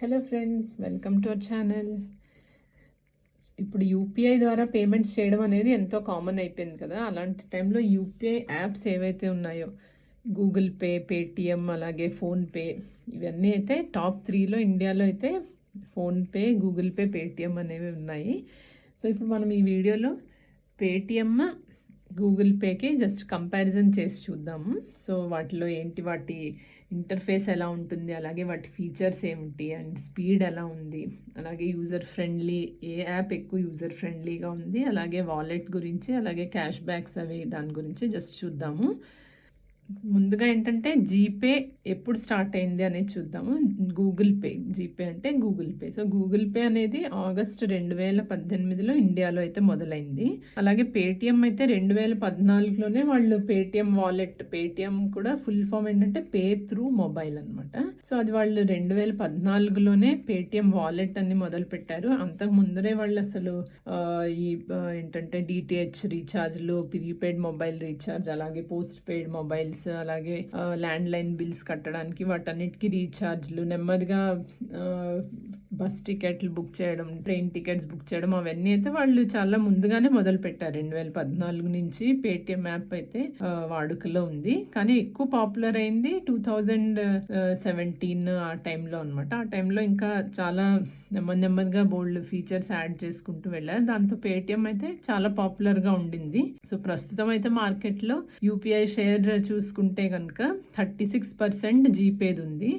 Hello friends, welcome to our channel. ఇప్పుడు UPI ద్వారా payments చేయడం అనేది ఎంతో కామన్ అయిపోయింది కదా. అలాంటి టైంలో యూపీఐ యాప్స్ ఏవైతే ఉన్నాయో గూగుల్ పే, పేటిఎం, అలాగే ఫోన్పే, ఇవన్నీ అయితే టాప్ 3లో ఇండియాలో అయితే ఫోన్పే, గూగుల్ పే, పేటిఎం అనేవి ఉన్నాయి. సో ఇప్పుడు మనం ఈ వీడియోలో పేటిఎం, గూగుల్ పేకి జస్ట్ కంపారిజన్ చేసి చూద్దాము. సో వాటిలో ఏంటి, వాటి ఇంటర్ఫేస్ ఎలా ఉంటుంది, అలాగే వాటి ఫీచర్స్ ఏమిటి, అండ్ స్పీడ్ ఎలా ఉంది, అలాగే యూజర్ ఫ్రెండ్లీ, ఏ యాప్ ఎక్కువ యూజర్ ఫ్రెండ్లీగా ఉంది, అలాగే వాలెట్ గురించి, అలాగే క్యాష్ బ్యాక్స్ అవి దాని గురించి జస్ట్ చూద్దాము. ముందుగా ఏంటంటే జీపే ఎప్పుడు స్టార్ట్ అయింది అనేది చూద్దాము. గూగుల్ పే, జీపే అంటే Google pay. So Google pay అనేది ఆగస్టు 2018లో ఇండియాలో అయితే మొదలైంది. అలాగే పేటిఎం అయితే 2014లోనే వాళ్ళు పేటిఎం వాలెట్, పేటిఎం కూడా ఫుల్ ఫామ్ ఏంటంటే పే త్రూ మొబైల్ అనమాట. సో అది వాళ్ళు 2014లోనే పేటిఎం వాలెట్ అని మొదలు పెట్టారు. అంతకు ముందరే వాళ్ళు అసలు ఈ ఏంటంటే డిటిహెచ్ రీఛార్జ్లు, ప్రీపెయిడ్ మొబైల్ రీఛార్జ్, అలాగే పోస్ట్ పెయిడ్ మొబైల్, అలాగే ల్యాండ్ లైన్ బిల్స్ కట్టడానికి వాటన్నిటికీ రీఛార్జ్లు, నెమ్మదిగా బస్ టికెట్లు బుక్ చేయడం, ట్రైన్ టికెట్స్ బుక్ చేయడం, అవన్నీ అయితే వాళ్ళు చాలా ముందుగానే మొదలు పెట్టారు. 2014 నుంచి పేటిఎం యాప్ అయితే వాడుకలో ఉంది. కానీ ఎక్కువ పాపులర్ అయింది 2017 ఆ టైంలో అనమాట. ఆ టైంలో ఇంకా చాలా నెమ్మదిగా బోల్డ్ ఫీచర్స్ యాడ్ చేసుకుంటూ వెళ్ళారు. దాంతో పేటిఎం అయితే చాలా పాపులర్గా ఉండింది. సో ప్రస్తుతం అయితే మార్కెట్లో యూపీఐ షేర్ చూసుకుంటే కనుక 36% జీపేది ఉంది.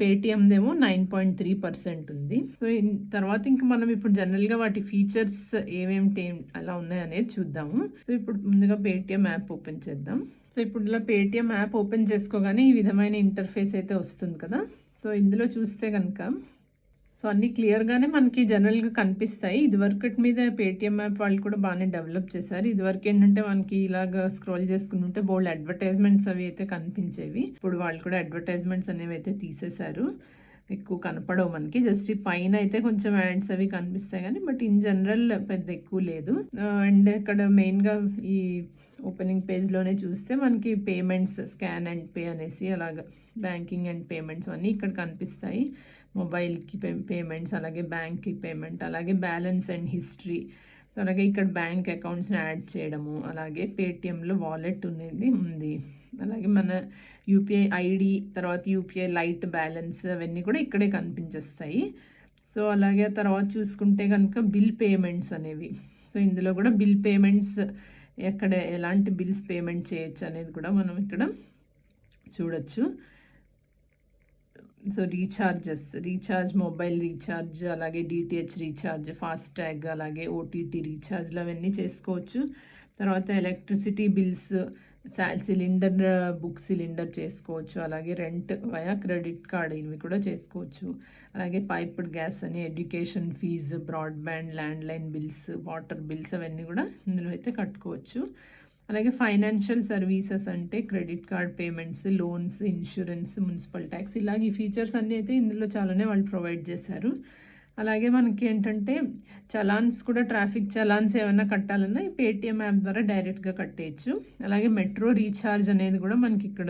పేటిఎందేమో 9.3% ఉంది. సో తర్వాత ఇంకా మనం ఇప్పుడు జనరల్గా వాటి ఫీచర్స్ ఏమేమిటి అలా ఉన్నాయనేది చూద్దాము. సో ఇప్పుడు ముందుగా పేటిఎం యాప్ ఓపెన్ చేద్దాం. సో ఇప్పుడు ఇలా పేటిఎం యాప్ ఓపెన్ చేసుకోగానే ఈ విధమైన ఇంటర్ఫేస్ అయితే వస్తుంది కదా. సో ఇందులో చూస్తే కనుక సో అన్నీ క్లియర్గానే మనకి జనరల్గా కనిపిస్తాయి. ఇదివరకటి మీద పేటిఎం యాప్ వాళ్ళు కూడా బాగానే డెవలప్ చేశారు. ఇదివరకు ఏంటంటే మనకి ఇలాగ స్క్రోల్ చేసుకుంటుంటే బోల్డ్ అడ్వర్టైజ్మెంట్స్ అవి అయితే కనిపించేవి. ఇప్పుడు వాళ్ళు కూడా అడ్వర్టైజ్మెంట్స్ అనేవి అయితే తీసేశారు, ఎక్కువ కనపడవు మనకి. జస్ట్ ఈ పైన అయితే కొంచెం యాడ్స్ అవి కనిపిస్తాయి కానీ బట్ ఇన్ జనరల్ పెద్ద ఎక్కువ లేదు. అండ్ ఇక్కడ మెయిన్గా ఈ ఓపెనింగ్ పేజ్లోనే చూస్తే మనకి పేమెంట్స్, స్కాన్ అండ్ పే అనేసి, అలాగా బ్యాంకింగ్ అండ్ పేమెంట్స్ అన్నీ ఇక్కడ కనిపిస్తాయి. మొబైల్కి పేమెంట్స్, అలాగే బ్యాంక్కి పేమెంట్, అలాగే బ్యాలెన్స్ అండ్ హిస్టరీ. సో అలాగే ఇక్కడ బ్యాంక్ అకౌంట్స్ని యాడ్ చేయడము, అలాగే పేటిఎంలో వాలెట్ ఉంది, అలాగే మన యూపీఐ ఐడి, తర్వాత యూపీఐ లైట్ బ్యాలెన్స్ అవన్నీ కూడా ఇక్కడే కనిపించేస్తాయి. సో అలాగే తర్వాత చూసుకుంటే కనుక బిల్ పేమెంట్స్ అనేవి. సో ఇందులో కూడా బిల్ పేమెంట్స్, ఎక్కడ ఎలాంటి బిల్స్ పేమెంట్ చేయొచ్చు అనేది కూడా మనం ఇక్కడ చూడొచ్చు. సో రీఛార్జ్, మొబైల్ రీఛార్జ్, అలాగే డిటిహెచ్ రీఛార్జ్, ఫాస్టాగ్, అలాగే ఓటీటీ రీఛార్జ్లు అవన్నీ చేసుకోవచ్చు. తర్వాత ఎలక్ట్రిసిటీ బిల్స్, సిలిండర్ చేసుకోవచ్చు, అలాగే రెంట్ వయా క్రెడిట్ కార్డ్ ఇవి కూడా చేసుకోవచ్చు. అలాగే పైప్డ్ గ్యాస్ అని, education fees, broadband, landline bills, water bills అవన్నీ కూడా ఇందులో అయితే కట్టుకోవచ్చు. అలాగే ఫైనాన్షియల్ సర్వీసెస్ అంటే credit card payments, loans, insurance, municipal tax, ఇలాగ ఈ ఫీచర్స్ అన్నీ అయితే ఇందులో చాలానే వాళ్ళు ప్రొవైడ్ చేశారు. అలాగే మనకి ఏంటంటే చలాన్స్ కూడా, ట్రాఫిక్ చలాన్స్ ఏమైనా కట్టాలన్నా ఈ పేటిఎం యాప్ ద్వారా డైరెక్ట్గా కట్టేయచ్చు. అలాగే మెట్రో రీఛార్జ్ అనేది కూడా మనకి ఇక్కడ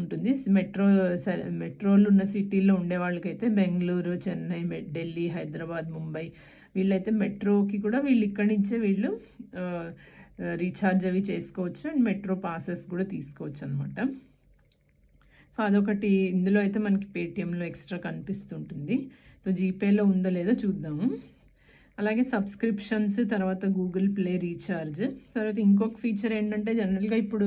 ఉంటుంది. మెట్రోలు ఉన్న సిటీల్లో ఉండే వాళ్ళకైతే బెంగళూరు, చెన్నై, ఢిల్లీ, హైదరాబాద్, ముంబై, వీళ్ళైతే మెట్రోకి కూడా ఇక్కడి నుంచే వీళ్ళు రీఛార్జ్ అవి చేసుకోవచ్చు. అండ్ మెట్రో పాసెస్ కూడా తీసుకోవచ్చు అనమాట. సో అదొకటి ఇందులో అయితే మనకి పేటిఎంలో ఎక్స్ట్రా కనిపిస్తుంటుంది. సో జీపేలో ఉందో లేదో చూద్దాము. అలాగే సబ్స్క్రిప్షన్స్, తర్వాత గూగుల్ ప్లే రీఛార్జ్. తర్వాత ఇంకొక ఫీచర్ ఏంటంటే జనరల్గా ఇప్పుడు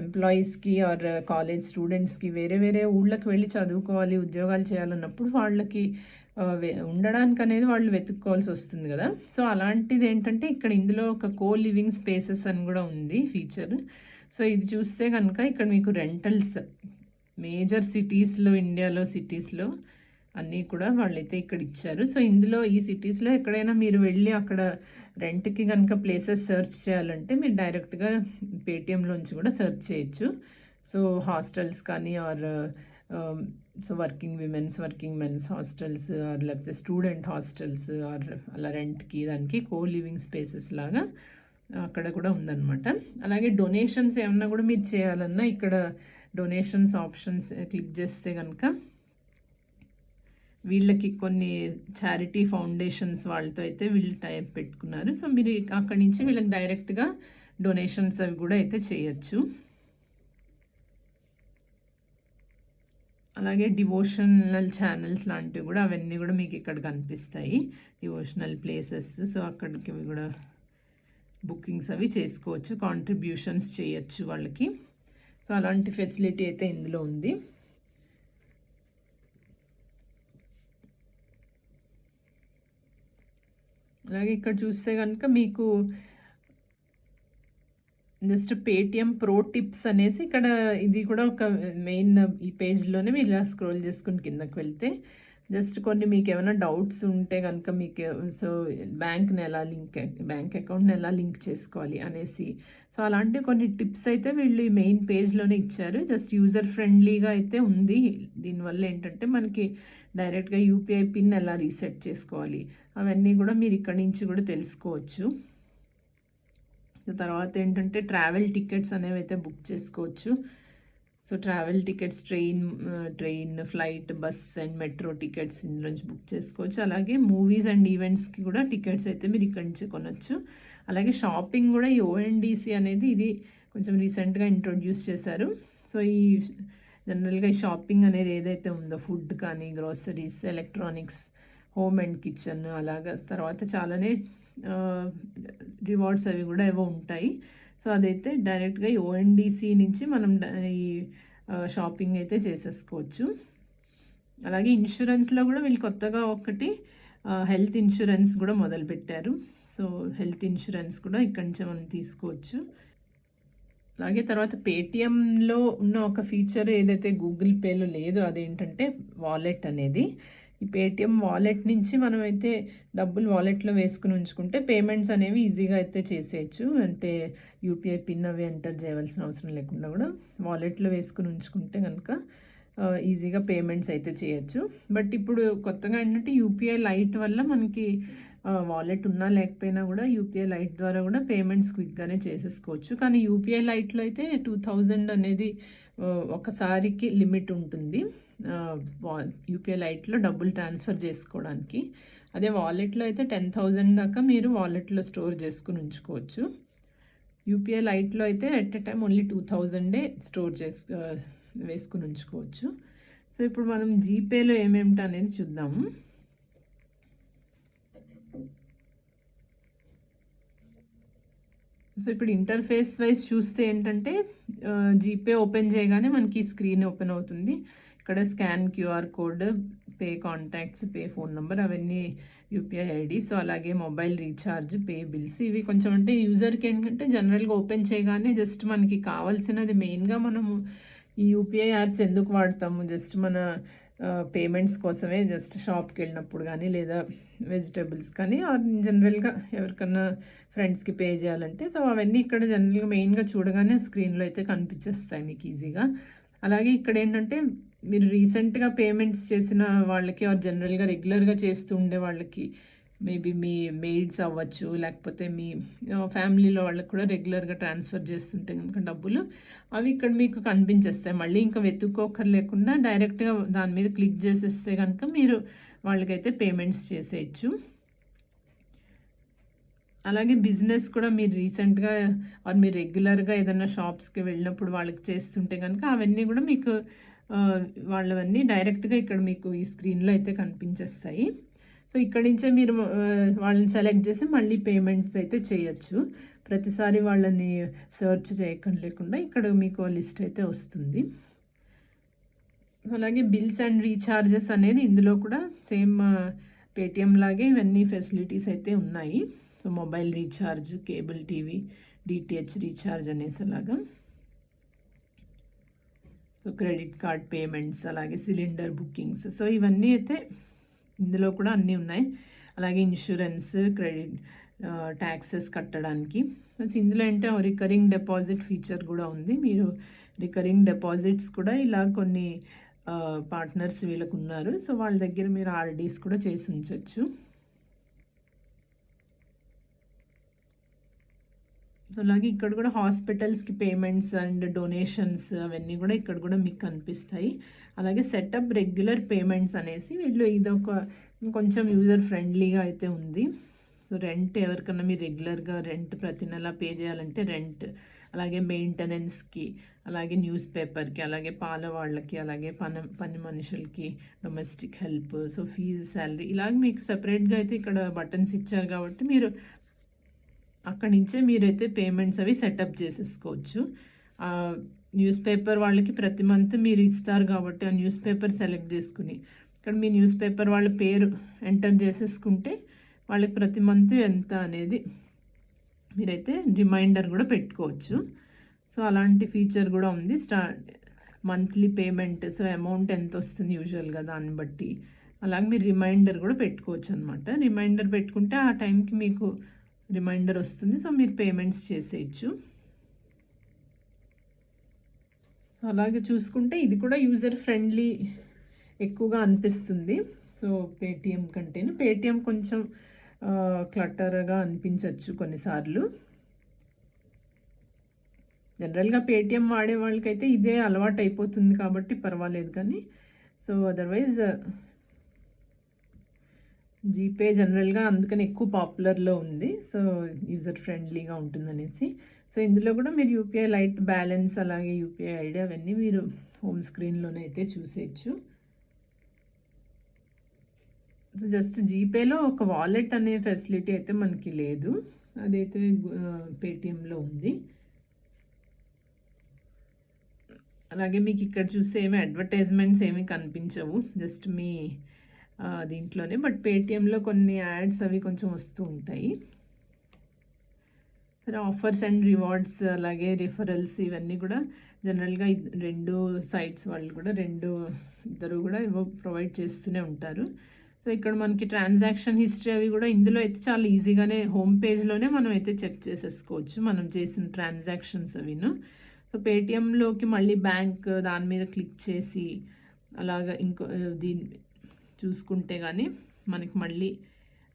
ఎంప్లాయీస్కి ఆర్ కాలేజ్ స్టూడెంట్స్కి వేరే ఊళ్ళకి వెళ్ళి చదువుకోవాలి, ఉద్యోగాలు చేయాలన్నప్పుడు వాళ్ళకి ఉండడానికి అనేది వాళ్ళు వెతుక్కోవాల్సి వస్తుంది కదా. సో అలాంటిది ఏంటంటే ఇక్కడ ఇందులో ఒక లివింగ్ స్పేసెస్ అని కూడా ఉంది ఫీచర్. సో ఇది చూస్తే కనుక ఇక్కడ మీకు రెంటల్స్ మేజర్ సిటీస్లో, ఇండియాలో సిటీస్లో అన్నీ కూడా వాళ్ళైతే ఇక్కడ ఇచ్చారు. సో ఇందులో ఈ సిటీస్లో ఎక్కడైనా మీరు వెళ్ళి అక్కడ రెంట్కి కనుక ప్లేసెస్ సెర్చ్ చేయాలంటే మీరు డైరెక్ట్గా పేటిఎంలోంచి కూడా సెర్చ్ చేయొచ్చు. సో హాస్టల్స్ కానీ or so working men's hostels, or లేకపోతే స్టూడెంట్ హాస్టల్స్, ఆర్ అలా రెంట్కి దానికి లివింగ్ స్పేసెస్ లాగా అక్కడ కూడా ఉందన్నమాట. అలాగే డొనేషన్స్ ఏమన్నా కూడా మీరు చేయాలన్నా ఇక్కడ డొనేషన్స్ ఆప్షన్స్ క్లిక్ చేస్తే కనుక వీళ్ళకి కొన్ని చారిటీ ఫౌండేషన్స్ వాళ్ళతో అయితే వీళ్ళు టైప్ పెట్టుకున్నారు. సో మీరు అక్కడి నుంచి వీళ్ళకి డైరెక్ట్గా డొనేషన్స్ అవి కూడా అయితే చేయొచ్చు. అలాగే డివోషనల్ ఛానల్స్ లాంటివి కూడా అవన్నీ కూడా మీకు ఇక్కడ కనిపిస్తాయి, డివోషనల్ ప్లేసెస్. సో అక్కడికి కూడా బుకింగ్స్ అవి చేసుకోవచ్చు, కాంట్రిబ్యూషన్స్ చేయొచ్చు వాళ్ళకి. సో అలాంటి ఫెసిలిటీ అయితే ఇందులో ఉంది. అలాగే ఇక్కడ చూస్తే కనుక మీకు జస్ట్ పేటిఎం ప్రో టిప్స్ అనేసి ఇక్కడ ఇది కూడా ఒక మెయిన్ ఈ పేజ్లోనే మీరు ఇలా స్క్రోల్ చేసుకుని కిందకి వెళ్తే జస్ట్ కొన్ని మీకు ఏమైనా డౌట్స్ ఉంటే కనుక మీకు సో బ్యాంక్ అకౌంట్ని ఎలా లింక్ చేసుకోవాలి అనేసి సో అలాంటి కొన్ని టిప్స్ అయితే వీళ్ళు ఈ మెయిన్ పేజ్లోనే ఇచ్చారు. జస్ట్ యూజర్ ఫ్రెండ్లీగా అయితే ఉంది. దీనివల్ల ఏంటంటే మనకి డైరెక్ట్గా యూపీఐ పిన్ ఎలా రీసెట్ చేసుకోవాలి అవన్నీ కూడా మీరు ఇక్కడ నుంచి కూడా తెలుసుకోవచ్చు. తర్వాత ఏంటంటే ట్రావెల్ టికెట్స్ అనేవి అయితే బుక్ చేసుకోవచ్చు. So travel tickets train, flight, bus and metro tickets ఇందులోంచి బుక్ చేసుకోవచ్చు. అలాగే మూవీస్ అండ్ ఈవెంట్స్కి కూడా టికెట్స్ అయితే మీరు ఇక్కడి నుంచి కొనవచ్చు. అలాగే షాపింగ్ కూడా ఈ ఓఎన్డీసీ అనేది ఇది కొంచెం రీసెంట్గా ఇంట్రొడ్యూస్ చేశారు. సో ఈ జనరల్గా ఈ షాపింగ్ అనేది ఏదైతే ఉందో ఫుడ్ కానీ, groceries, electronics, home and kitchen, అలాగా తర్వాత చాలానే రివార్డ్స్ అవి కూడా ఏవో ఉంటాయి. సో అదైతే డైరెక్ట్గా ఈ ఓఎన్డీసీ నుంచి మనం ఈ షాపింగ్ అయితే చేసేసుకోవచ్చు. అలాగే ఇన్సూరెన్స్లో కూడా వీళ్ళు కొత్తగా ఒకటి హెల్త్ ఇన్సూరెన్స్ కూడా మొదలుపెట్టారు. సో హెల్త్ ఇన్సూరెన్స్ కూడా ఇక్కడి నుంచి మనం తీసుకోవచ్చు. అలాగే తర్వాత పేటిఎంలో ఉన్న ఒక ఫీచర్ ఏదైతే గూగుల్ పేలో లేదో అదేంటంటే వాలెట్ అనేది. ఈ పేటిఎం వాలెట్ నుంచి మనమైతే డబ్బులు వాలెట్లో వేసుకుని ఉంచుకుంటే పేమెంట్స్ అనేవి ఈజీగా అయితే చేసేయచ్చు. అంటే యూపీఐ పిన్ అవి ఎంటర్ చేయవలసిన అవసరం లేకుండా కూడా వాలెట్లో వేసుకుని ఉంచుకుంటే కనుక ఈజీగా పేమెంట్స్ అయితే చేయొచ్చు. బట్ ఇప్పుడు కొత్తగా ఏంటంటే యూపీఐ లైట్ వల్ల మనకి వాలెట్ ఉన్నా లేకపోయినా కూడా యూపీఐ లైట్ ద్వారా కూడా పేమెంట్స్ క్విక్గానే చేసేసుకోవచ్చు. కానీ యూపీఐ లైట్లో అయితే 2000 అనేది ఒకసారికి లిమిట్ ఉంటుంది యూపీఐ లైట్లో డబ్బులు ట్రాన్స్ఫర్ చేసుకోవడానికి. అదే వాలెట్లో అయితే 10,000 దాకా మీరు వాలెట్లో స్టోర్ చేసుకుని ఉంచుకోవచ్చు. యూపీఐ లైట్లో అయితే at a time only 2000 store వేసుకుని ఉంచుకోవచ్చు. సో ఇప్పుడు మనం జీపేలో ఏమేమిటి అనేది చూద్దాము. సో ఇప్పుడు ఇంటర్ఫేస్ వైజ్ చూస్తే ఏంటంటే జీపే ఓపెన్ చేయగానే మనకి స్క్రీన్ ఓపెన్ అవుతుంది. ఇక్కడ scan QR code, pay contacts, pay phone number అవన్నీ యూపీఐ ఐడి. సో అలాగే మొబైల్ రీఛార్జ్, పే బిల్స్, ఇవి కొంచెం అంటే యూజర్కి ఏంటంటే జనరల్గా ఓపెన్ చేయగానే జస్ట్ మనకి కావాల్సినది మెయిన్గా మనము ఈ యూపీఐ యాప్స్ ఎందుకు వాడతాము, జస్ట్ మన పేమెంట్స్ కోసమే, జస్ట్ షాప్కి వెళ్ళినప్పుడు కానీ లేదా వెజిటేబుల్స్ కానీ జనరల్గా ఎవరికన్నా ఫ్రెండ్స్కి పే చేయాలంటే సో అవన్నీ ఇక్కడ జనరల్గా మెయిన్గా చూడగానే స్క్రీన్లో అయితే కనిపించేస్తాయి మీకు ఈజీగా. అలాగే ఇక్కడ ఏంటంటే మీరు రీసెంట్గా పేమెంట్స్ చేసిన వాళ్ళకి జనరల్గా రెగ్యులర్గా చేస్తూ ఉండే వాళ్ళకి మేబీ మీ మెయిడ్స్ అవ్వచ్చు, లేకపోతే మీ ఫ్యామిలీలో వాళ్ళకి కూడా రెగ్యులర్గా ట్రాన్స్ఫర్ చేస్తుంటే కనుక డబ్బులు అవి ఇక్కడ మీకు కనిపించేస్తాయి. మళ్ళీ ఇంకా వెతుక్కోకర్లేకుండా డైరెక్ట్గా దాని మీద క్లిక్ చేసేస్తే కనుక మీరు వాళ్ళకైతే పేమెంట్స్ చేసేయచ్చు. అలాగే బిజినెస్ కూడా మీరు రీసెంట్గా మీరు రెగ్యులర్గా ఏదైనా షాప్స్కి వెళ్ళినప్పుడు వాళ్ళకి చేస్తుంటే కనుక అవన్నీ కూడా మీకు వాళ్ళవన్నీ డైరెక్ట్గా ఇక్కడ మీకు ఈ స్క్రీన్లో అయితే కనిపించేస్తాయి. సో ఇక్కడి నుంచే మీరు వాళ్ళని సెలెక్ట్ చేసి మళ్ళీ పేమెంట్స్ అయితే చేయొచ్చు. ప్రతిసారి వాళ్ళని సెర్చ్ చేయకుండా ఇక్కడ మీకు లిస్ట్ అయితే వస్తుంది. అలాగే బిల్స్ అండ్ రీఛార్జెస్ అనేది ఇందులో కూడా సేమ్ పేటిఎం లాగే ఇవన్నీ ఫెసిలిటీస్ అయితే ఉన్నాయి. So mobile recharge, cable TV, DTH recharge అనేసేలాగా. సో క్రెడిట్ కార్డ్ పేమెంట్స్, అలాగే సిలిండర్ బుకింగ్స్, సో ఇవన్నీ అయితే ఇందులో కూడా అన్నీ ఉన్నాయి. అలాగే ఇన్సూరెన్స్, క్రెడిట్, ట్యాక్సెస్ కట్టడానికి. ఇందులో అంటే రికరింగ్ డిపాజిట్ ఫీచర్ కూడా ఉంది. మీరు రికరింగ్ డిపాజిట్స్ కూడా ఇలా కొన్ని పార్ట్నర్స్ వీళ్ళకు ఉన్నారు. సో వాళ్ళ దగ్గర మీరు ఆర్డీస్ కూడా చేసి ఉంచవచ్చు. సో అలాగే ఇక్కడ కూడా హాస్పిటల్స్కి పేమెంట్స్ అండ్ డొనేషన్స్ అవన్నీ కూడా ఇక్కడ కూడా మీకు కనిపిస్తాయి. అలాగే సెటప్ రెగ్యులర్ పేమెంట్స్ అనేసి వీళ్ళు ఇదొక కొంచెం యూజర్ ఫ్రెండ్లీగా అయితే ఉంది. సో రెంట్ ఎవరికన్నా మీరు రెగ్యులర్గా రెంట్ ప్రతి నెల పే చేయాలంటే రెంట్, అలాగే మెయింటెనెన్స్కి, అలాగే న్యూస్ పేపర్కి, అలాగే పాల వాళ్ళకి, అలాగే పని మనుషులకి, domestic help, so fees, salary ఇలాగ మీకు సపరేట్గా అయితే ఇక్కడ బటన్స్ ఇచ్చారు కాబట్టి మీరు అక్కడి నుంచే మీరైతే పేమెంట్స్ అవి సెటప్ చేసేసుకోవచ్చు. న్యూస్ పేపర్ వాళ్ళకి ప్రతి మంత్ మీరు ఇస్తారు కాబట్టి ఆ న్యూస్ పేపర్ సెలెక్ట్ చేసుకుని ఇక్కడ మీ న్యూస్ పేపర్ వాళ్ళ పేరు ఎంటర్ చేసేసుకుంటే వాళ్ళకి ప్రతి మంత్ ఎంత అనేది మీరైతే రిమైండర్ కూడా పెట్టుకోవచ్చు. సో అలాంటి ఫీచర్ కూడా ఉంది. మంత్లీ పేమెంట్, సో అమౌంట్ ఎంత వస్తుంది యూజువల్గా దాన్ని బట్టి అలాగే మీరు రిమైండర్ కూడా పెట్టుకోవచ్చు అనమాట. రిమైండర్ పెట్టుకుంటే ఆ టైంకి మీకు రిమైండర్ వస్తుంది, సో మీరు పేమెంట్స్ చేసేయచ్చు. సో అలాగే చూసుకుంటే ఇది కూడా యూజర్ ఫ్రెండ్లీ ఎక్కువగా అనిపిస్తుంది. సో పేటిఎం కంటేనే పేటిఎం కొంచెం క్లటర్గా అనిపించవచ్చు కొన్నిసార్లు. జనరల్గా పేటిఎం వాడే వాళ్ళకైతే ఇదే అలవాటు అయిపోతుంది కాబట్టి పర్వాలేదు, కానీ సో అదర్వైజ్ జీపే జనరల్గా అందుకని ఎక్కువ పాపులర్లో ఉంది. సో యూజర్ ఫ్రెండ్లీగా ఉంటుందనేసి. సో ఇందులో కూడా మీరు యూపీఐ లైట్ బ్యాలెన్స్, అలాగే యూపీఐ ఐడి అవన్నీ మీరు హోమ్ స్క్రీన్లోనే అయితే చూసేయచ్చు. సో జస్ట్ జీపేలో ఒక వాలెట్ అనే ఫెసిలిటీ అయితే మనకి లేదు, అదైతే పేటిఎంలో ఉంది. అలాగే మీకు ఇక్కడ చూస్తే ఏమీ అడ్వర్టైజ్మెంట్స్ ఏమీ కనిపించవు, జస్ట్ మీ దీంట్లోనే. బట్ పేటిఎంలో కొన్ని యాడ్స్ అవి కొంచెం వస్తూ ఉంటాయి. సరే, ఆఫర్స్ అండ్ రివార్డ్స్ అలాగే రిఫరల్స్ ఇవన్నీ కూడా జనరల్గా రెండు సైట్స్ వాళ్ళు కూడా ఇద్దరు కూడా ప్రొవైడ్ చేస్తూనే ఉంటారు. సో ఇక్కడ మనకి ట్రాన్సాక్షన్ హిస్టరీ అవి కూడా ఇందులో అయితే చాలా ఈజీగానే హోమ్ పేజ్లోనే మనం అయితే చెక్ చేసేసుకోవచ్చు మనం చేసిన ట్రాన్సాక్షన్స్ అవిను. సో పేటిఎంలోకి మళ్ళీ బ్యాంక్ దాని మీద క్లిక్ చేసి అలాగా దీన్ని చూసుకుంటే కానీ మనకి మళ్ళీ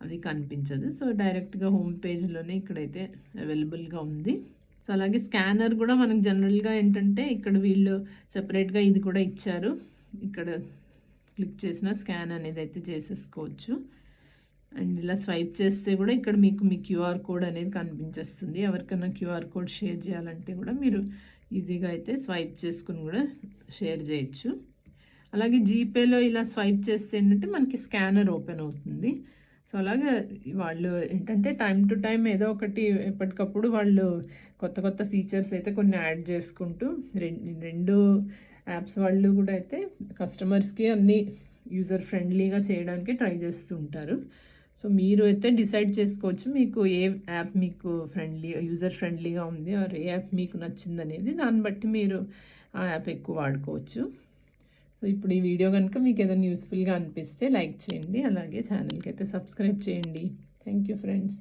అది కనిపించదు. సో డైరెక్ట్గా హోమ్ పేజ్లోనే ఇక్కడైతే అవైలబుల్గా ఉంది. సో అలాగే స్కానర్ కూడా మనకు జనరల్గా ఏంటంటే ఇక్కడ వీళ్ళు సెపరేట్గా ఇది కూడా ఇచ్చారు. ఇక్కడ క్లిక్ చేసిన స్కాన్ అనేది అయితే చేసేసుకోవచ్చు. అండ్ ఇలా స్వైప్ చేస్తే కూడా ఇక్కడ మీకు మీ క్యూఆర్ కోడ్ అనేది కనిపించేస్తుంది. ఎవరికైనా క్యూఆర్ కోడ్ షేర్ చేయాలంటే కూడా మీరు ఈజీగా అయితే స్వైప్ చేసుకుని కూడా షేర్ చేయొచ్చు. అలాగే జీపేలో ఇలా స్వైప్ చేస్తే ఏంటంటే మనకి స్కానర్ ఓపెన్ అవుతుంది. సో అలాగే వాళ్ళు ఏంటంటే టైం టు టైం ఏదో ఒకటి ఎప్పటికప్పుడు వాళ్ళు కొత్త కొత్త ఫీచర్స్ అయితే కొన్ని యాడ్ చేసుకుంటూ రెండు యాప్స్ వాళ్ళు కూడా అయితే కస్టమర్స్కి అన్నీ యూజర్ ఫ్రెండ్లీగా చేయడానికి ట్రై చేస్తూ ఉంటారు. సో మీరు అయితే డిసైడ్ చేసుకోవచ్చు మీకు ఏ యాప్ మీకు యూజర్ ఫ్రెండ్లీగా ఉంది, ఆర్ ఏ యాప్ మీకు నచ్చింది అనేది. దాన్ని బట్టి మీరు ఆ యాప్ ఎక్కువ వాడుకోవచ్చు. సో ఇప్పుడు ఈ వీడియో కనుక మీకు ఏదైనా యూస్ఫుల్గా అనిపిస్తే లైక్ చేయండి, అలాగే ఛానల్కి అయితే సబ్స్క్రైబ్ చేయండి. Thank you friends.